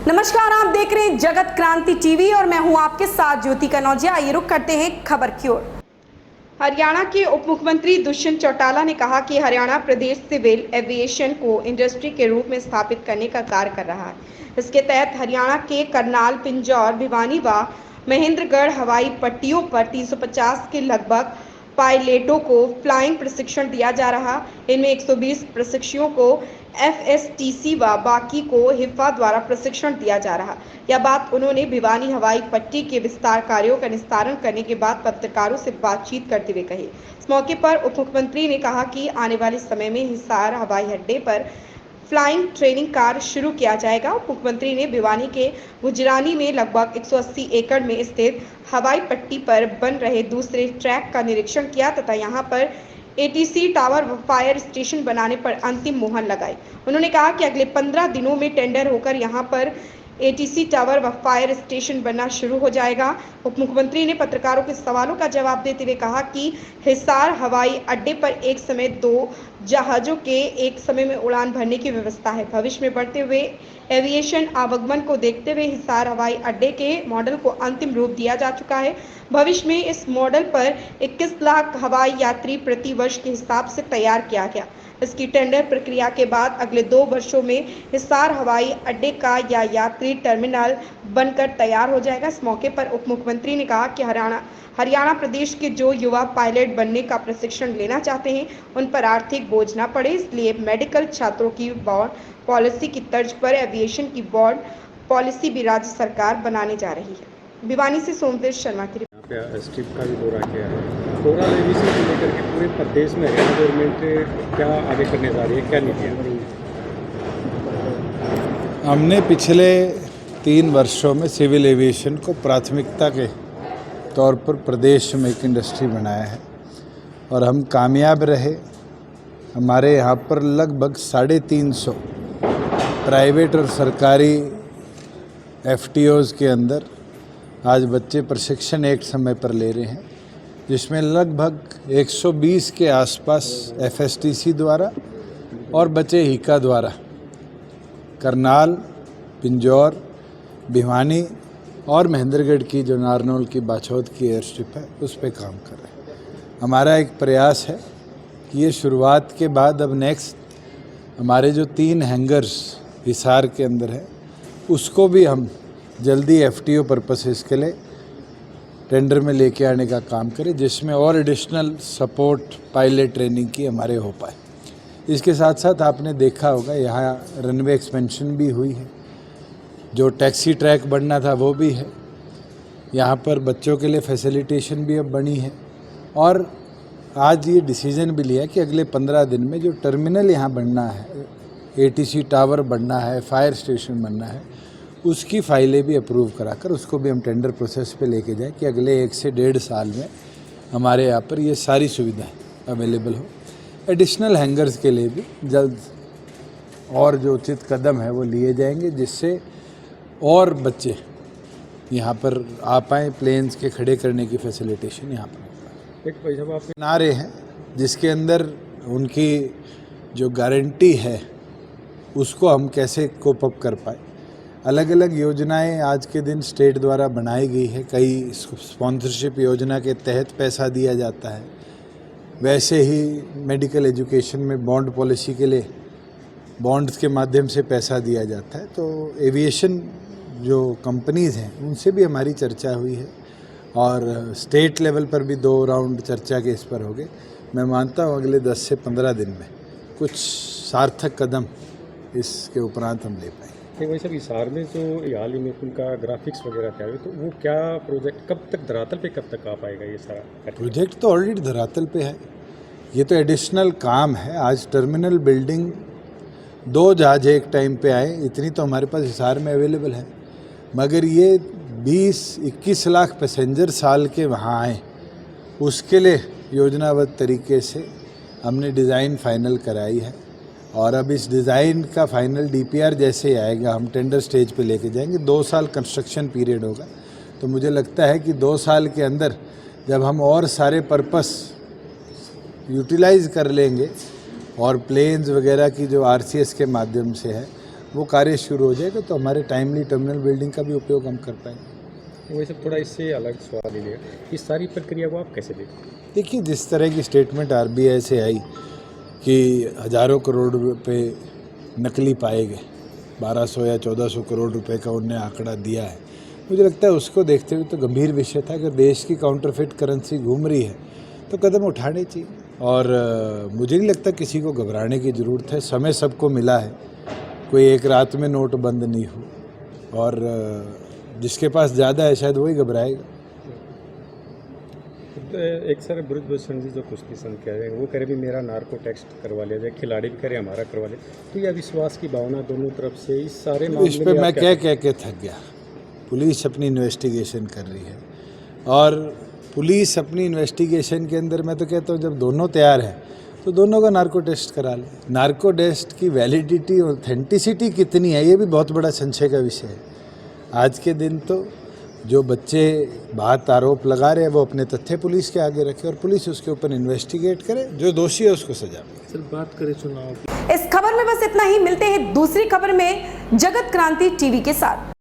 नमस्कार, आप देख रहे हैं जगत क्रांति टीवी और मैं हूं आपके साथ ज्योति कनौजिया। आइए रुक करते हैं खबर की ओर। हरियाणा के उप मुख्यमंत्री दुष्यंत चौटाला ने कहा कि हरियाणा प्रदेश सिविल एविएशन को इंडस्ट्री के रूप में स्थापित करने का कार्य कर रहा है। इसके तहत हरियाणा के करनाल, पिंजौर, भिवानी व महेंद्रगढ़ हवाई पट्टियों पर 350 के लगभग पायलटों को फ्लाइंग प्रशिक्षण दिया जा रहा। इनमें 120 प्रशिक्षुओं को FSTC व बाकी को हिफा द्वारा प्रशिक्षण दिया जा रहा। यह बात उन्होंने भिवानी हवाई पट्टी के विस्तार कार्यों का निस्तारण करने के बाद पत्रकारों से बातचीत करते हुए कही। इस मौके पर उप मुख्यमंत्री ने कहा कि आने वाले समय में हिसार हवाई अड्डे पर फ्लाइंग ट्रेनिंग कार्य शुरू किया जाएगा। मुख्यमंत्री ने भिवानी के गुजरानी में लगभग 180 एकड़ में स्थित हवाई पट्टी पर बन रहे दूसरे ट्रैक का निरीक्षण किया तथा यहां पर ATC टावर व फायर स्टेशन बनाने पर अंतिम मुहर लगाई। उन्होंने कहा कि अगले 15 दिनों में टेंडर होकर यहां पर ATC टावर व फायर स्टेशन बनना शुरू हो जाएगा। उप मुख्यमंत्री ने पत्रकारों के सवालों का जवाब देते हुए कहा कि हिसार हवाई अड्डे पर एक समय 2 जहाज़ों के एक समय में उड़ान भरने की व्यवस्था है। भविष्य में बढ़ते हुए एविएशन आवागमन को देखते हुए हिसार हवाई अड्डे के मॉडल को अंतिम रूप दिया जा चुका है। भविष्य में इस मॉडल पर 21 लाख हवाई यात्री प्रति वर्ष के हिसाब से तैयार किया गया। इसकी टेंडर प्रक्रिया के बाद अगले 2 वर्षों में हिसार हवाई अड्डे का या यात्री टर्मिनल बनकर तैयार हो जाएगा। इस मौके पर उप मुख्यमंत्री ने कहा कि हरियाणा प्रदेश के जो युवा पायलट बनने का प्रशिक्षण लेना चाहते हैं उन पर आर्थिक बोझ न पड़े, इसलिए मेडिकल छात्रों की बोर्ड पॉलिसी की तर्ज पर एविएशन की बोर्ड पॉलिसी भी राज्य सरकार बनाने जा रही है। भिवानी से सोमवीर शर्मा की स्ट्रिप का भी दौरा किया है। ओवरऑल एविएशन को लेकर के पूरे प्रदेश में हरियाणा गवर्नमेंट क्या आगे करने जा रही है, क्या नीतियाँ? हमने पिछले 3 वर्षों में सिविल एविएशन को प्राथमिकता के तौर पर प्रदेश में एक इंडस्ट्री बनाया है और हम कामयाब रहे। हमारे यहाँ पर लगभग 350 प्राइवेट और सरकारी FTOs के अंदर आज बच्चे प्रशिक्षण एक समय पर ले रहे हैं, जिसमें लगभग 120 के आसपास FSTC द्वारा और बच्चे हिका द्वारा करनाल, पिंजौर, भिवानी और महेंद्रगढ़ की जो नारनौल की बाछौद की एयर स्ट्रिप है उस पर काम कर रहे हैं। हमारा एक प्रयास है कि ये शुरुआत के बाद अब नेक्स्ट हमारे जो 3 हैंगर्स हिसार के अंदर है उसको भी हम जल्दी FTO पर्पसेस के लिए टेंडर में लेके आने का काम करें, जिसमें और एडिशनल सपोर्ट पायलट ट्रेनिंग की हमारे हो पाए। इसके साथ साथ आपने देखा होगा यहाँ रनवे एक्सपेंशन भी हुई है, जो टैक्सी ट्रैक बनना था वो भी है, यहाँ पर बच्चों के लिए फैसिलिटेशन भी अब बनी है और आज ये डिसीजन भी लिया कि अगले 15 दिन में जो टर्मिनल यहाँ बनना है, ATC टावर बनना है, फायर स्टेशन बनना है, उसकी फाइलें भी अप्रूव कराकर उसको भी हम टेंडर प्रोसेस पे लेके जाएं कि अगले 1 से 1.5 साल में हमारे यहाँ पर ये सारी सुविधाएं अवेलेबल हो। एडिशनल हैंगर्स के लिए भी जल्द और जो उचित कदम है वो लिए जाएंगे, जिससे और बच्चे यहाँ पर आ पाएँ। प्लेन्स के खड़े करने की फैसिलिटेशन यहाँ पर एक भाई साहब आप नारे हैं जिसके अंदर उनकी जो गारंटी है उसको हम कैसे कोप अप कर पाए। अलग अलग योजनाएं आज के दिन स्टेट द्वारा बनाई गई है। कई स्पॉन्सरशिप योजना के तहत पैसा दिया जाता है, वैसे ही मेडिकल एजुकेशन में बॉन्ड पॉलिसी के लिए बॉन्ड्स के माध्यम से पैसा दिया जाता है। तो एविएशन जो कंपनीज़ हैं उनसे भी हमारी चर्चा हुई है और स्टेट लेवल पर भी 2 राउंड चर्चा के इस पर हो गए। मैं मानता हूँ अगले 10 से 15 दिन में कुछ सार्थक कदम इसके उपरांत हम ले पाएंगे। नहीं भाई साहब, हिसार में जो हाल ही में उनका ग्राफिक्स वगैरह तैयार हुए, तो वो क्या प्रोजेक्ट कब तक धरातल पे कब तक आ पाएगा? ये सारा प्रोजेक्ट तो ऑलरेडी धरातल पे है, ये तो एडिशनल काम है। आज टर्मिनल बिल्डिंग 2 जहाज एक टाइम पे आए, इतनी तो हमारे पास हिसार में अवेलेबल है, मगर ये 20-21 लाख पैसेंजर साल के वहाँ आए, उसके लिए योजनाबद्ध तरीके से हमने डिज़ाइन फाइनल कराई है और अब इस डिज़ाइन का फाइनल DPR जैसे ही आएगा हम टेंडर स्टेज पे लेके जाएंगे। 2 साल कंस्ट्रक्शन पीरियड होगा, तो मुझे लगता है कि 2 साल के अंदर जब हम और सारे पर्पस यूटिलाइज़ कर लेंगे और प्लेन्स वगैरह की जो RCS के माध्यम से है वो कार्य शुरू हो जाएगा तो हमारे टाइमली टर्मिनल बिल्डिंग का भी उपयोग हम कर पाएंगे। वैसे थोड़ा इससे अलग सवाल ले लिया, इस सारी प्रक्रिया को आप कैसे देखते हैं? देखिए, जिस तरह की स्टेटमेंट RBI से आई कि हज़ारों करोड़ रुपए नकली पाए गए, 1200 या 1400 करोड़ रुपए का उन्होंने आंकड़ा दिया है, मुझे लगता है उसको देखते हुए तो गंभीर विषय था। अगर देश की काउंटरफिट करेंसी घूम रही है तो कदम उठाने चाहिए और मुझे नहीं लगता किसी को घबराने की ज़रूरत है। समय सबको मिला है, कोई एक रात में नोट बंद नहीं हो और जिसके पास ज़्यादा है शायद वही घबराएगा। एक सर ब्रजभूषण जी जो कुश्ती संघ कह रहे हैं, वो कह रहे भी मेरा नार्को टेस्ट करवा लिया जाए, खिलाड़ी भी कह रहे हमारा करवा लिया, तो यह विश्वास की भावना दोनों तरफ से इस सारे मामले इस पे मैं कह के थक गया। पुलिस अपनी इन्वेस्टिगेशन कर रही है और पुलिस अपनी इन्वेस्टिगेशन के अंदर मैं तो कहता हूँ जब दोनों तैयार हैं तो दोनों का नार्को टेस्ट करा लें। नार्को टेस्ट की वैलिडिटी ऑथेंटिसिटी कितनी है ये भी बहुत बड़ा संशय का विषय है। आज के दिन तो जो बच्चे बात आरोप लगा रहे हैं वो अपने तथ्य पुलिस के आगे रखे और पुलिस उसके ऊपर इन्वेस्टिगेट करे, जो दोषी है उसको सजा। सर बात करें चुनाव की, इस खबर में बस इतना ही। मिलते हैं दूसरी खबर में जगत क्रांति टीवी के साथ।